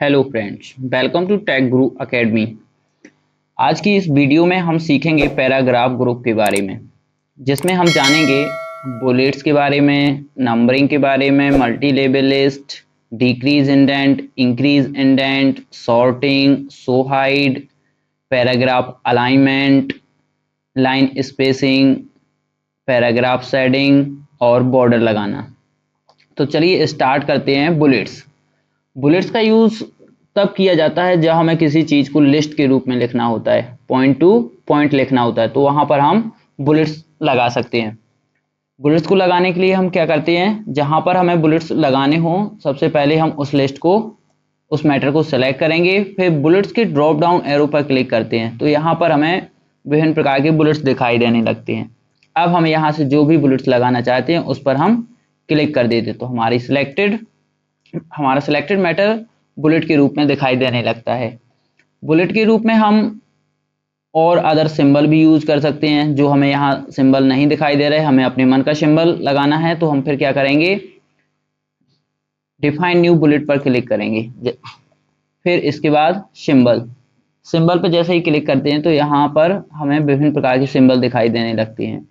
Hello friends, welcome to Tech Guru Academy. आज की इस वीडियो में हम सीखेंगे पैराग्राफ ग्रुप के बारे में, जिसमें हम जानेंगे बुलेट्स के बारे में, नंबरिंग के बारे में, multi level list, decrease indent, increase indent, sorting, show hide, paragraph alignment, line spacing, paragraph shading और बॉर्डर लगाना। तो चलिए स्टार्ट करते हैं। बुलेट्स बुलेट्स का यूज तब किया जाता है जब हमें किसी चीज को लिस्ट के रूप में लिखना होता है, पॉइंट टू पॉइंट लिखना होता है, तो वहां पर हम बुलेट्स लगा सकते हैं। बुलेट्स को लगाने के लिए हम क्या करते हैं, जहां पर हमें बुलेट्स लगाने हो सबसे पहले हम उस लिस्ट को, उस मैटर को सेलेक्ट करेंगे, फिर बुलेट्स के ड्रॉप डाउन एरो पर क्लिक करते हैं तो यहाँ पर हमें विभिन्न प्रकार के बुलेट्स दिखाई देने लगते हैं। अब हम यहाँ से जो भी बुलेट्स लगाना चाहते हैं उस पर हम क्लिक कर देते तो हमारा सिलेक्टेड मैटर बुलेट के रूप में दिखाई देने लगता है। बुलेट के रूप में हम और अदर सिंबल भी यूज कर सकते हैं। जो हमें यहाँ सिंबल नहीं दिखाई दे रहे, हमें अपने मन का सिंबल लगाना है तो हम फिर क्या करेंगे, डिफाइन न्यू बुलेट पर क्लिक करेंगे। फिर इसके बाद सिंबल पर जैसे ही क्लिक करते हैं तो यहाँ पर हमें विभिन्न प्रकार के सिंबल दिखाई देने लगते हैं।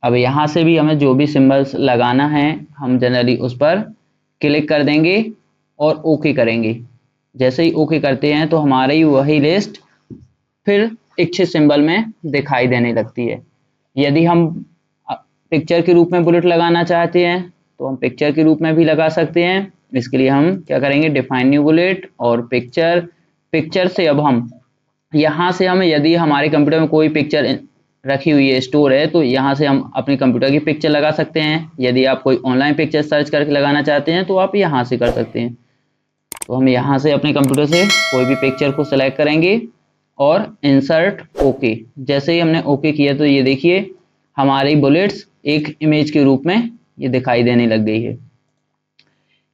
अब यहाँ से भी हमें जो भी सिंबल्स लगाना है हम जनरली उस पर क्लिक कर देंगे और ओके करेंगे। जैसे ही ओके करते हैं तो हमारी वही लिस्ट फिर इच्छित सिंबल में दिखाई देने लगती है। यदि हम पिक्चर के रूप में बुलेट लगाना चाहते हैं तो हम पिक्चर के रूप में भी लगा सकते हैं। इसके लिए हम क्या करेंगे, डिफाइन न्यू बुलेट और पिक्चर से अब हम यहाँ से हम, यदि हमारे कंप्यूटर में कोई पिक्चर रखी हुई है, स्टोर है, तो यहाँ से हम अपने कंप्यूटर की पिक्चर लगा सकते हैं। यदि आप कोई ऑनलाइन पिक्चर सर्च करके लगाना चाहते हैं तो आप यहाँ से कर सकते हैं। तो हम यहाँ से अपने कंप्यूटर से कोई भी पिक्चर को सिलेक्ट करेंगे और इंसर्ट ओके। जैसे ही हमने ओके किया तो ये देखिए हमारी बुलेट्स एक इमेज के रूप में ये दिखाई देने लग गई है।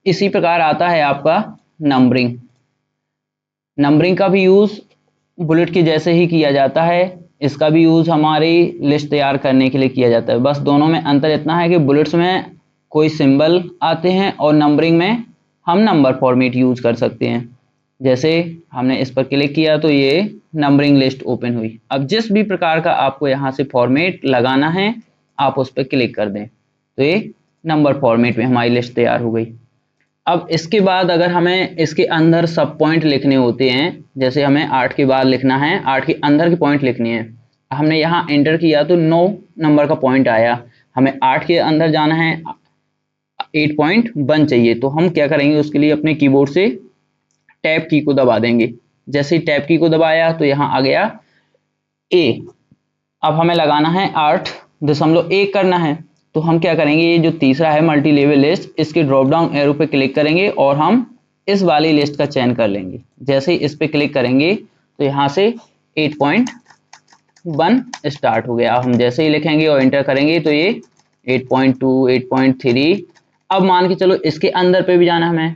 इसी प्रकार आता है आपका नंबरिंग का भी यूज बुलेट के जैसे ही किया जाता है। इसका भी यूज हमारी लिस्ट तैयार करने के लिए किया जाता है। बस दोनों में अंतर इतना है कि बुलेट्स में कोई सिंबल आते हैं और नंबरिंग में हम नंबर फॉर्मेट यूज कर सकते हैं। जैसे हमने इस पर क्लिक किया तो ये नंबरिंग लिस्ट ओपन हुई। अब जिस भी प्रकार का आपको यहाँ से फॉर्मेट लगाना है आप उस पर क्लिक कर दें तो ये नंबर फॉर्मेट में हमारी लिस्ट तैयार हो गई। अब इसके बाद अगर हमें इसके अंदर सब पॉइंट लिखने होते हैं, जैसे हमें 8 के बाद लिखना है, 8 के अंदर के पॉइंट लिखने हैं। हमने यहाँ एंटर किया तो 9 नंबर का पॉइंट आया, हमें 8 के अंदर जाना है, 8.1 चाहिए। तो हम क्या करेंगे, उसके लिए अपने कीबोर्ड से टैब की को दबा देंगे। जैसे ही टैब की को दबाया तो यहाँ आ गया ए। अब हमें लगाना है 8.1 करना है तो हम क्या करेंगे, ये जो तीसरा है मल्टी लेवल लिस्ट, इसके ड्रॉप डाउन एरो पे क्लिक करेंगे और हम इस वाली लिस्ट का चयन कर लेंगे। जैसे ही इस पे क्लिक करेंगे तो यहाँ से 8.1 स्टार्ट हो गया। अब हम जैसे ही लिखेंगे और एंटर करेंगे तो ये 8.2, 8.3। अब मान के चलो इसके अंदर पे भी जाना, हमें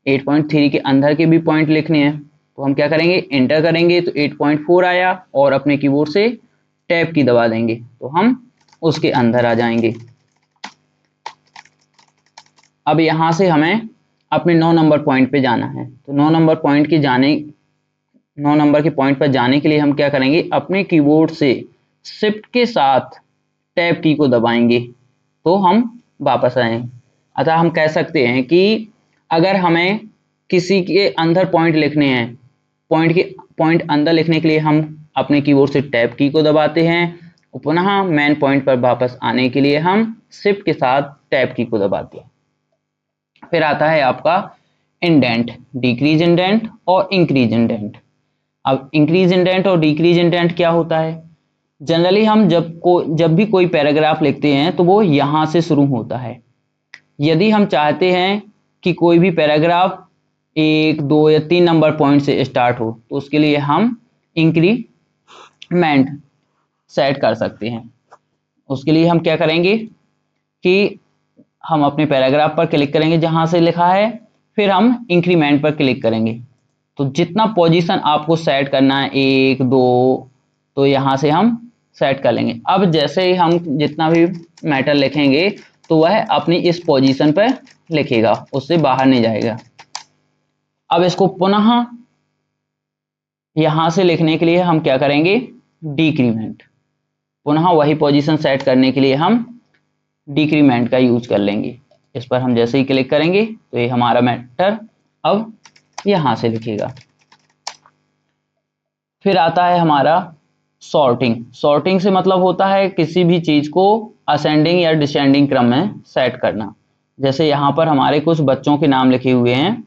8.3 के अंदर के भी पॉइंट लिखने हैं तो हम क्या करेंगे, एंटर करेंगे तो 8.4 आया और अपने कीबोर्ड से टैब की दबा देंगे तो हम उसके अंदर आ जाएंगे। अब यहाँ से हमें अपने 9 नंबर पॉइंट पे जाना है तो 9 नंबर के पॉइंट पर जाने के लिए हम क्या करेंगे, अपने कीबोर्ड से शिफ्ट के साथ टैब की को दबाएंगे तो हम वापस आएंगे। अतः हम कह सकते हैं कि अगर हमें किसी के अंदर पॉइंट लिखने हैं, पॉइंट अंदर लिखने के लिए हम अपने कीबोर्ड से टैब की को दबाते हैं और पुनः मेन पॉइंट पर वापस आने के लिए हम शिफ्ट के साथ टैब की को दबाते हैं। फिर आता है आपका इंडेंट, डिक्रीज इंडेंट और इंक्रीज इंडेंट। अब इंक्रीज इंडेंट और डिक्रीज इंडेंट क्या होता है, जनरली हम जब भी कोई पैराग्राफ लिखते हैं तो वो यहाँ से शुरू होता है। यदि हम चाहते हैं कि कोई भी पैराग्राफ 1, 2 या 3 नंबर पॉइंट से स्टार्ट हो तो उसके लिए हम इंक्रीमेंट सेट कर सकते हैं। उसके लिए हम क्या करेंगे कि हम अपने पैराग्राफ पर क्लिक करेंगे जहां से लिखा है, फिर हम इंक्रीमेंट पर क्लिक करेंगे तो जितना पोजीशन आपको सेट करना है 1, 2, तो यहाँ से हम सेट कर लेंगे। अब जैसे ही हम जितना भी मैटर लिखेंगे तो वह अपनी इस पोजीशन पर लिखेगा, उससे बाहर नहीं जाएगा। अब इसको पुनः यहां से लिखने के लिए हम क्या करेंगे, डिक्रीमेंट, पुनः वही पोजीशन सेट करने के लिए हम डिक्रीमेंट का यूज कर लेंगे। इस पर हम जैसे ही क्लिक करेंगे तो ये हमारा मैटर अब यहां से लिखेगा। फिर आता है हमारा सॉर्टिंग। सॉर्टिंग से मतलब होता है किसी भी चीज को असेंडिंग या डिसेंडिंग क्रम में सेट करना। जैसे यहाँ पर हमारे कुछ बच्चों के नाम लिखे हुए हैं।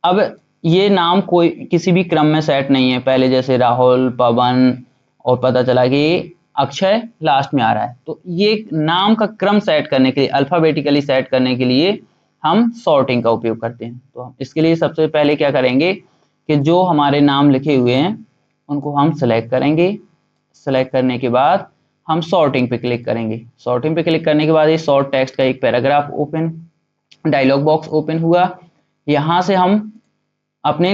अब ये नाम कोई किसी भी क्रम में सेट नहीं है, पहले जैसे राहुल, पवन, और पता चला कि अक्षय लास्ट में आ रहा है। तो ये नाम का क्रम सेट करने के लिए, अल्फाबेटिकली सेट करने के लिए हम सॉर्टिंग का उपयोग करते हैं। तो इसके लिए सबसे पहले क्या करेंगे कि जो हमारे नाम लिखे हुए हैं उनको हम सेलेक्ट करेंगे। सेलेक्ट करने के बाद हम सॉर्टिंग पे क्लिक करेंगे। सॉर्टिंग पे क्लिक करने के बाद ये शॉर्ट टेक्स्ट का एक paragraph open, dialog box open हुआ। यहाँ से हम अपनी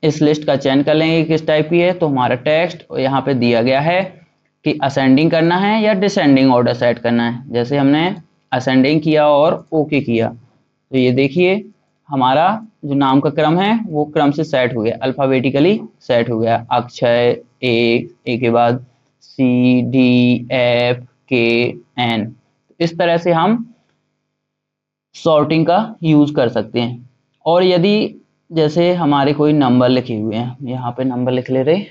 इस लिस्ट का चयन कर लेंगे किस टाइप की है। तो हमारा टेक्स्ट यहाँ पे दिया गया है कि असेंडिंग करना है या डिसेंडिंग ऑर्डर सेट करना है। जैसे हमने असेंडिंग किया और ओके किया तो ये देखिए हमारा जो नाम का क्रम है वो क्रम से सेट हो गया, अल्फाबेटिकली सेट हो गया। अक्षय ए के बाद सी डी एफ के एन। इस तरह से हम सॉर्टिंग का यूज कर सकते हैं। और यदि जैसे हमारे कोई नंबर लिखे हुए हैं, यहाँ पे नंबर लिख ले रहे,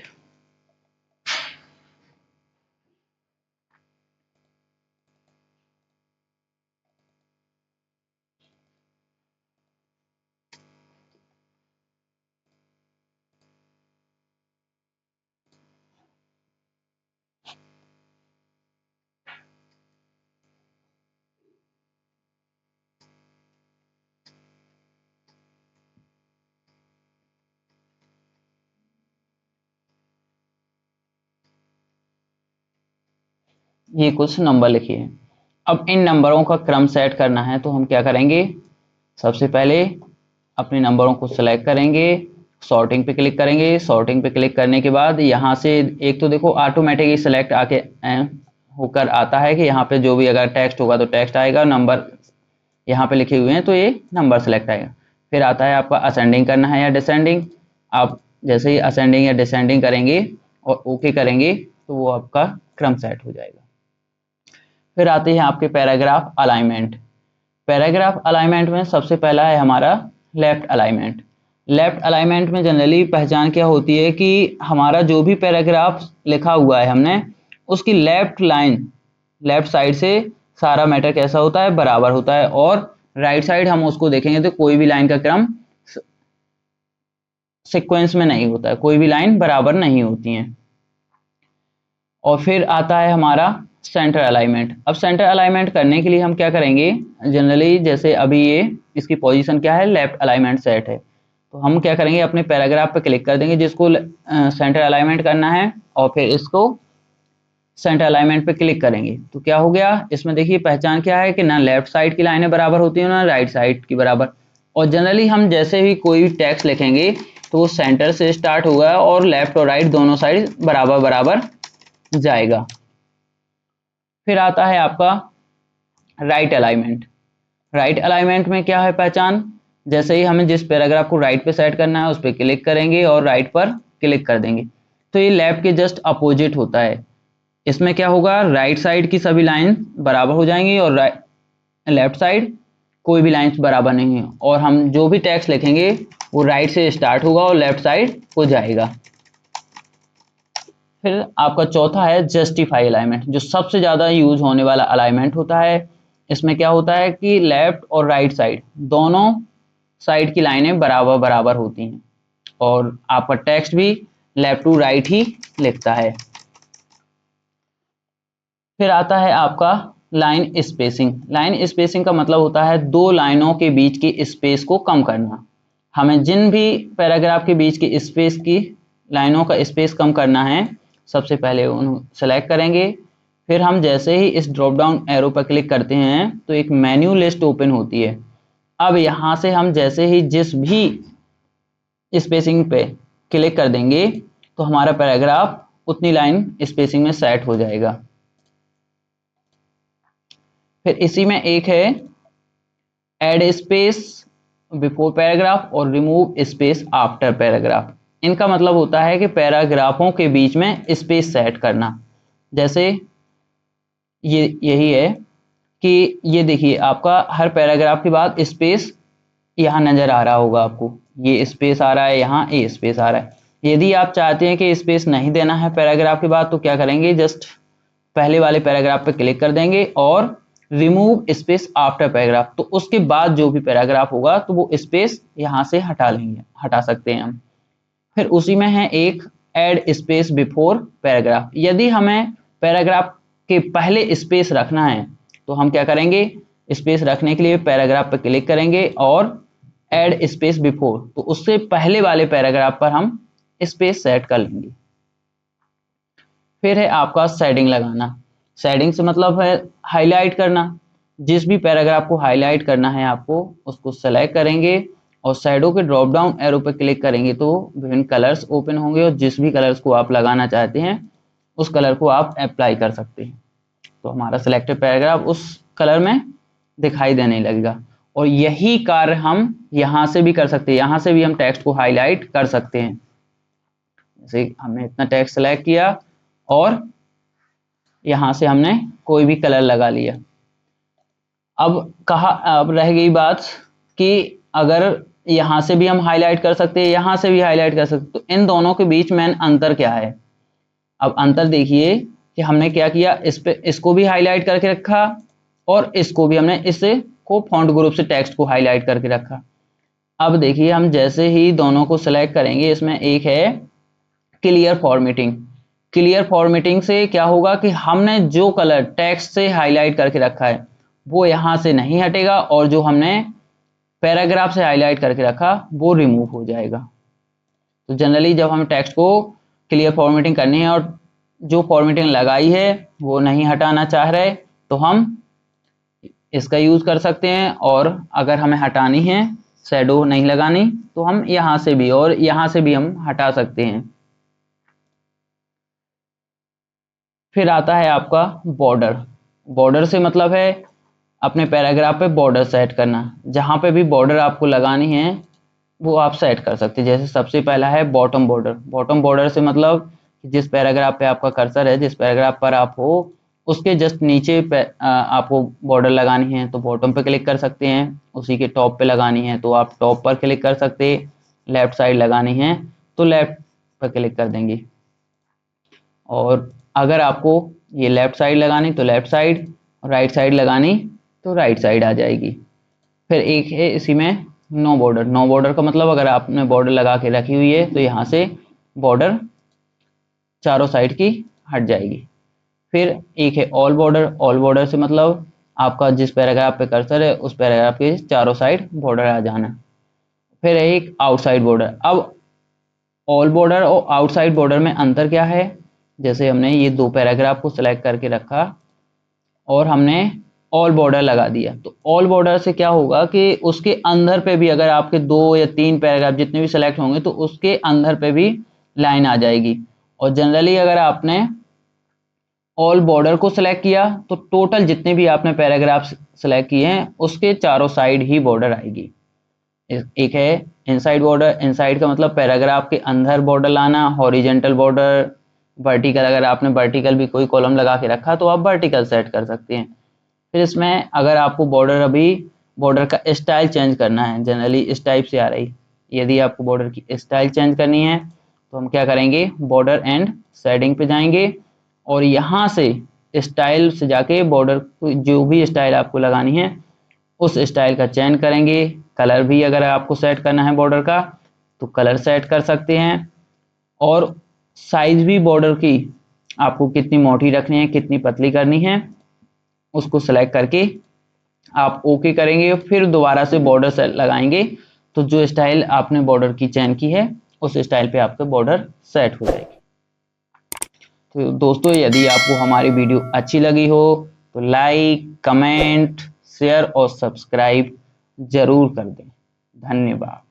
ये कुछ नंबर लिखे हैं। अब इन नंबरों का क्रम सेट करना है तो हम क्या करेंगे, सबसे पहले अपने नंबरों को सिलेक्ट करेंगे, सॉर्टिंग पे क्लिक करेंगे। सॉर्टिंग पे क्लिक करने के बाद यहाँ से एक तो देखो ऑटोमेटिकली सिलेक्ट आके होकर आता है कि यहाँ पे जो भी अगर टेक्स्ट होगा तो टेक्स्ट आएगा, नंबर यहाँ पे लिखे हुए हैं तो ये नंबर सेलेक्ट आएगा। फिर आता है आपका असेंडिंग करना है या डिसेंडिंग। आप जैसे ही असेंडिंग या डिसेंडिंग करेंगे और ओके करेंगे तो वो आपका क्रम सेट हो जाएगा। फिर आते हैं आपके पैराग्राफ अलाइनमेंट। पैराग्राफ अलाइनमेंट में सबसे पहला है हमारा लेफ्ट अलाइनमेंट। लेफ्ट अलाइनमेंट में जनरली पहचान क्या होती है कि हमारा जो भी पैराग्राफ लिखा हुआ है हमने, उसकी लेफ्ट लाइन, लेफ्ट साइड से सारा मैटर कैसा होता है, बराबर होता है। और राइट साइड हम उसको देखेंगे तो कोई भी लाइन का क्रम सीक्वेंस में नहीं होता है, कोई भी लाइन बराबर नहीं होती है। और फिर आता है हमारा सेंटर अलाइनमेंट। अब सेंटर अलाइनमेंट करने के लिए हम क्या करेंगे, जनरली जैसे अभी ये इसकी पोजीशन क्या है, लेफ्ट अलाइनमेंट सेट है, तो हम क्या करेंगे अपने पैराग्राफ पे क्लिक कर देंगे जिसको सेंटर अलाइनमेंट करना है, और फिर इसको सेंटर अलाइनमेंट पे क्लिक करेंगे तो क्या हो गया, इसमें देखिए पहचान क्या है कि ना लेफ्ट साइड की लाइनें बराबर होती हैं ना राइट साइड की बराबर। और जनरली हम जैसे भी कोई टेक्स्ट लिखेंगे तो वो सेंटर से स्टार्ट होगा और लेफ्ट और राइट दोनों साइड बराबर बराबर जाएगा। फिर आता है आपका राइट अलाइनमेंट। राइट अलाइनमेंट में क्या है पहचान, जैसे ही हमें जिस पैराग्राफ को राइट पे सेट करना है उस पर क्लिक करेंगे और राइट पर क्लिक कर देंगे तो ये लेफ्ट के जस्ट अपोजिट होता है। इसमें क्या होगा, राइट साइड की सभी लाइन बराबर हो जाएंगी और लेफ्ट साइड कोई भी लाइंस बराबर नहीं है। और हम जो भी टेक्स्ट लिखेंगे वो राइट से स्टार्ट होगा और लेफ्ट साइड हो जाएगा। फिर आपका चौथा है जस्टिफाई अलाइनमेंट, जो सबसे ज्यादा यूज होने वाला अलाइनमेंट होता है। इसमें क्या होता है कि लेफ्ट और राइट साइड दोनों साइड की लाइनें बराबर बराबर होती हैं और आपका टेक्स्ट भी लेफ्ट टू राइट ही लिखता है। फिर आता है आपका लाइन स्पेसिंग। लाइन स्पेसिंग का मतलब होता है दो लाइनों के बीच की स्पेस को कम करना। हमें जिन भी पैराग्राफ के बीच की स्पेस की लाइनों का स्पेस कम करना है, सबसे पहले उन्हें सेलेक्ट करेंगे। फिर हम जैसे ही इस ड्रॉप डाउन एरो पर क्लिक करते हैं तो एक मेन्यू लिस्ट ओपन होती है। अब यहाँ से हम जैसे ही जिस भी स्पेसिंग पे क्लिक कर देंगे तो हमारा पैराग्राफ उतनी लाइन स्पेसिंग में सेट हो जाएगा। फिर इसी में एक है ऐड स्पेस बिफोर पैराग्राफ और रिमूव स्पेस आफ्टर पैराग्राफ। इनका मतलब होता है कि पैराग्राफों के बीच में स्पेस सेट करना। जैसे ये यही है कि ये देखिए आपका हर पैराग्राफ के बाद स्पेस यहाँ नजर आ रहा होगा आपको, ये स्पेस आ रहा है, यहाँ ये स्पेस आ रहा है। यदि आप चाहते हैं कि स्पेस नहीं देना है पैराग्राफ के बाद तो क्या करेंगे, जस्ट पहले वाले पैराग्राफ पे क्लिक कर देंगे और रिमूव स्पेस आफ्टर पैराग्राफ, तो उसके बाद जो भी पैराग्राफ होगा तो वो स्पेस यहाँ से हटा लेंगे, हटा सकते हैं हम। फिर उसी में है एक ऐड स्पेस बिफोर पैराग्राफ। यदि हमें पैराग्राफ के पहले स्पेस रखना है तो हम क्या करेंगे, स्पेस रखने के लिए पैराग्राफ पर क्लिक करेंगे और ऐड स्पेस बिफोर, तो उससे पहले वाले पैराग्राफ पर हम स्पेस सेट कर लेंगे। फिर है आपका शेडिंग लगाना। शेडिंग से मतलब है हाईलाइट करना। जिस भी पैराग्राफ को हाईलाइट करना है आपको उसको सेलेक्ट करेंगे और शैडो के ड्रॉप डाउन एरो पर क्लिक करेंगे तो विभिन्न कलर्स ओपन होंगे और जिस भी कलर्स को आप लगाना चाहते हैं उस कलर को आप अप्लाई कर सकते हैं। तो हमारा सिलेक्टेड पैराग्राफ उस कलर में दिखाई देने लगेगा। और यही कार्य हम यहाँ से भी कर सकते हैं, यहाँ से भी हम टेक्स्ट को हाईलाइट कर सकते हैं। जैसे हमने इतना टेक्स्ट सेलेक्ट किया और यहाँ से हमने कोई भी कलर लगा लिया। अब रह गई बात कि अगर यहाँ से भी हम हाईलाइट कर सकते हैं, यहाँ से भी हाईलाइट कर सकते, तो इन दोनों के बीच में अंतर क्या है। अब अंतर देखिए कि हमने क्या किया, इसको भी हाईलाइट करके रखा और इसको भी हमने इससे को फॉन्ट ग्रुप से टेक्स्ट को हाईलाइट करके रखा। अब देखिए हम जैसे ही दोनों को सिलेक्ट करेंगे, इसमें एक है क्लियर फॉर्मेटिंग। क्लियर फॉर्मेटिंग से क्या होगा कि हमने जो कलर टेक्स्ट से हाईलाइट करके रखा है वो यहाँ से नहीं हटेगा और जो हमने पैराग्राफ से हाईलाइट करके रखा वो रिमूव हो जाएगा। तो जनरली जब हम टेक्स्ट को क्लियर फॉर्मेटिंग करनी है और जो फॉर्मेटिंग लगाई है वो नहीं हटाना चाह रहे तो हम इसका यूज कर सकते हैं, और अगर हमें हटानी है, शैडो नहीं लगानी, तो हम यहाँ से भी और यहाँ से भी हम हटा सकते हैं। फिर आता है आपका बॉर्डर। बॉर्डर से मतलब है अपने पैराग्राफ पे बॉर्डर सेट करना। जहाँ पे भी बॉर्डर आपको लगानी है वो आप सेट कर सकते हैं। जैसे सबसे पहला है बॉटम बॉर्डर। बॉटम बॉर्डर से मतलब जिस पैराग्राफ पे आपका कर्सर है, जिस पैराग्राफ पर आप हो उसके जस्ट नीचे पे आपको बॉर्डर लगानी है तो बॉटम पे क्लिक कर सकते हैं। उसी के टॉप पे लगानी है तो आप टॉप पर क्लिक कर सकते हैं। लेफ्ट साइड लगानी है तो लेफ्ट पर क्लिक कर देंगे। और अगर आपको ये लेफ्ट साइड लगानी तो लेफ्ट साइड, राइट साइड लगानी तो राइट साइड आ जाएगी। फिर एक है इसी में नो बॉर्डर। नो बॉर्डर का मतलब अगर आपने बॉर्डर लगा के रखी हुई है तो यहाँ से बॉर्डर चारों साइड की हट जाएगी। फिर एक है ऑल बॉर्डर। ऑल बॉर्डर से मतलब आपका जिस पैराग्राफ पे कर्सर है उस पैराग्राफ के चारों साइड बॉर्डर आ जाना। फिर है एक आउटसाइड बॉर्डर। अब ऑल बॉर्डर और आउटसाइड बॉर्डर में अंतर क्या है, जैसे हमने ये दो पैराग्राफ को सिलेक्ट करके रखा और हमने ऑल बॉर्डर लगा दिया, तो ऑल बॉर्डर से क्या होगा कि उसके अंदर पे भी अगर आपके 2 या 3 पैराग्राफ जितने भी सिलेक्ट होंगे तो उसके अंदर पे भी लाइन आ जाएगी। और जनरली अगर आपने ऑल बॉर्डर को सिलेक्ट किया तो टोटल जितने भी आपने पैराग्राफ सिलेक्ट किए हैं उसके चारों साइड ही बॉर्डर आएगी। एक है इनसाइड बॉर्डर। इनसाइड का मतलब पैराग्राफ के अंदर बॉर्डर लाना। हॉरिजेंटल बॉर्डर, वर्टिकल, अगर आपने वर्टिकल भी कोई कॉलम लगा के रखा तो आप वर्टिकल सेट कर सकते हैं। फिर इसमें अगर आपको बॉर्डर का स्टाइल चेंज करना है, जनरली इस टाइप से आ रही, यदि आपको बॉर्डर की स्टाइल चेंज करनी है तो हम क्या करेंगे, बॉर्डर एंड शेडिंग पे जाएंगे और यहाँ से स्टाइल से जाके बॉर्डर जो भी स्टाइल आपको लगानी है उस स्टाइल का चयन करेंगे। कलर भी अगर आपको सेट करना है बॉर्डर का तो कलर सेट कर सकते हैं। और साइज भी बॉर्डर की आपको कितनी मोटी रखनी है, कितनी पतली करनी है, उसको सेलेक्ट करके आप ओके करेंगे। फिर दोबारा से बॉर्डर सेट लगाएंगे तो जो स्टाइल आपने बॉर्डर की चयन की है उस स्टाइल पे आपका बॉर्डर सेट हो जाएगी। तो दोस्तों यदि आपको हमारी वीडियो अच्छी लगी हो तो लाइक, कमेंट, शेयर और सब्सक्राइब जरूर कर दें। धन्यवाद।